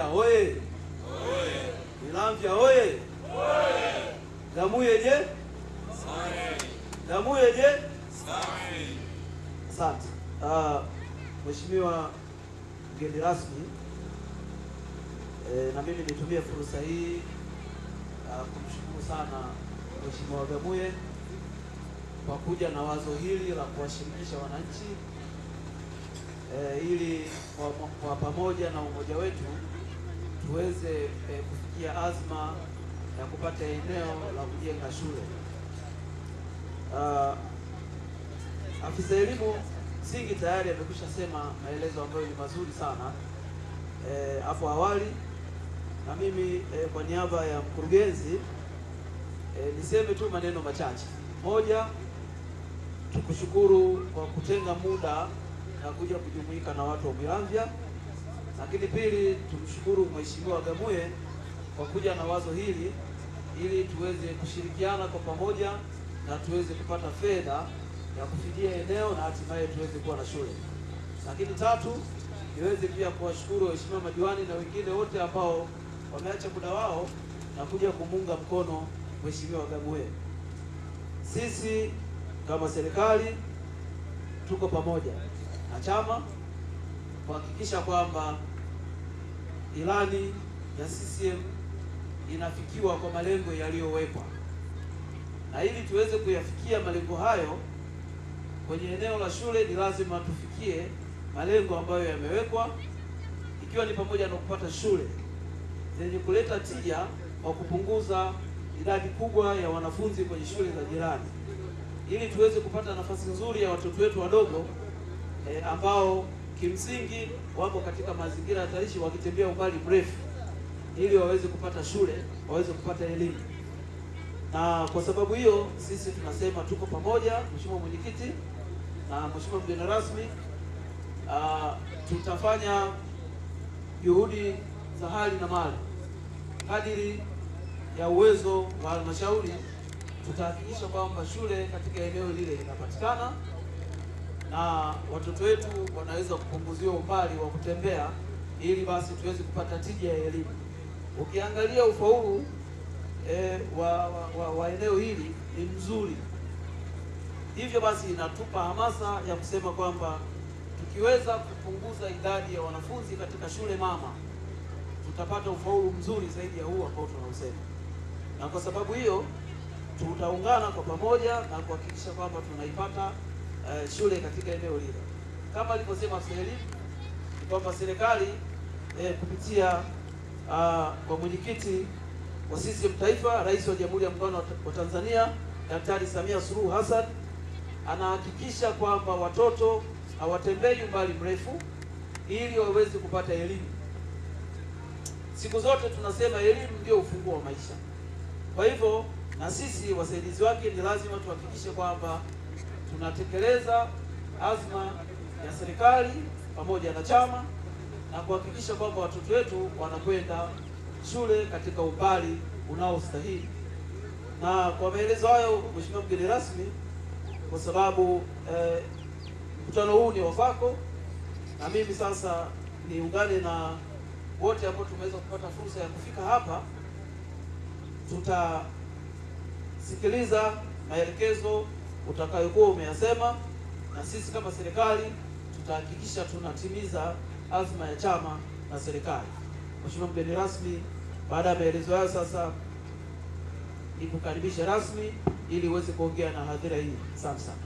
Oye! Ilamvya oye! Gamuye je? Gamuye je? Asante. Mheshimiwa mgeni rasmi, na mimi nitumie fursa hii kumshukuru sana Mheshimiwa Gamuye kwa kuja na wazo hili la kuwashirikisha wananchi ili kwa pamoja na umoja wetu tuweze kufikia azma ya kupata eneo la kujenga shule. Afisa elimu msingi tayari amekwisha sema maelezo ambayo ni mazuri sana hapo awali, na mimi kwa niaba ya mkurugenzi niseme tu maneno machache. Moja, tukushukuru kwa kutenga muda na kuja kujumuika na watu wa Mwilamvya. Lakini pili, tumshukuru Mheshimiwa Gamuye kwa kuja na wazo hili ili tuweze kushirikiana kwa pamoja na tuweze kupata fedha ya kufidia eneo na hatimaye tuweze kuwa na shule. Lakini tatu, niweze pia kuwashukuru waheshimiwa madiwani na wengine wote ambao wameacha muda wao na kuja kumunga mkono Mheshimiwa Gamuye. Sisi kama serikali tuko pamoja na chama kuhakikisha kwamba ilani ya CCM inafikiwa kwa malengo yaliyowekwa, na ili tuweze kuyafikia malengo hayo kwenye eneo la shule ni lazima tufikie malengo ambayo yamewekwa, ikiwa ni pamoja na kupata shule zenye kuleta tija kwa kupunguza idadi kubwa ya wanafunzi kwenye shule za jirani, ili tuweze kupata nafasi nzuri ya watoto wetu wadogo ambao kimsingi wako katika mazingira hatarishi wakitembea umbali mrefu ili waweze kupata shule, waweze kupata elimu. Na kwa sababu hiyo sisi tunasema tuko pamoja, Mheshimiwa Mwenyekiti na Mheshimiwa mgeni rasmi. Tutafanya juhudi za hali na mali kadiri ya uwezo wa halmashauri. Tutahakikisha kwamba shule katika eneo lile linapatikana na watoto wetu wanaweza kupunguziwa umbali wa kutembea ili basi tuweze kupata tija ya elimu. Ukiangalia ufaulu wa eneo hili ni mzuri, hivyo basi inatupa hamasa ya kusema kwamba tukiweza kupunguza idadi ya wanafunzi katika shule mama tutapata ufaulu mzuri zaidi ya huu ambao tunausema, na kwa sababu hiyo tutaungana kwa pamoja na kuhakikisha kwamba tunaipata shule katika eneo lile. Kama alivyosema afisa elimu ni kwamba serikali kupitia kwa mwenyekiti wa CCM Taifa, Rais wa Jamhuri ya Muungano wa Tanzania Daktari Samia Suluhu Hassan anahakikisha kwamba watoto hawatembei umbali mrefu ili waweze kupata elimu. Siku zote tunasema elimu ndio ufunguo wa maisha. Kwa hivyo na sisi wasaidizi wake ni lazima tuhakikishe kwamba tunatekeleza azma ya serikali pamoja na chama na kuhakikisha kwamba watoto wetu wanakwenda shule katika umbali unaostahili. Na kwa maelezo hayo, Mheshimiwa mgeni rasmi, kwa sababu mkutano huu ni wa kwako, na mimi sasa niungane na wote ambao tumeweza kupata fursa ya kufika hapa. Tutasikiliza maelekezo utakayokuwa umeyasema, na sisi kama serikali tutahakikisha tunatimiza azma ya chama na serikali. Mheshimiwa mgeni rasmi, baada ya maelezo hayo sasa nikukaribisha rasmi ili uweze kuongea na hadhira hii. Asante sana.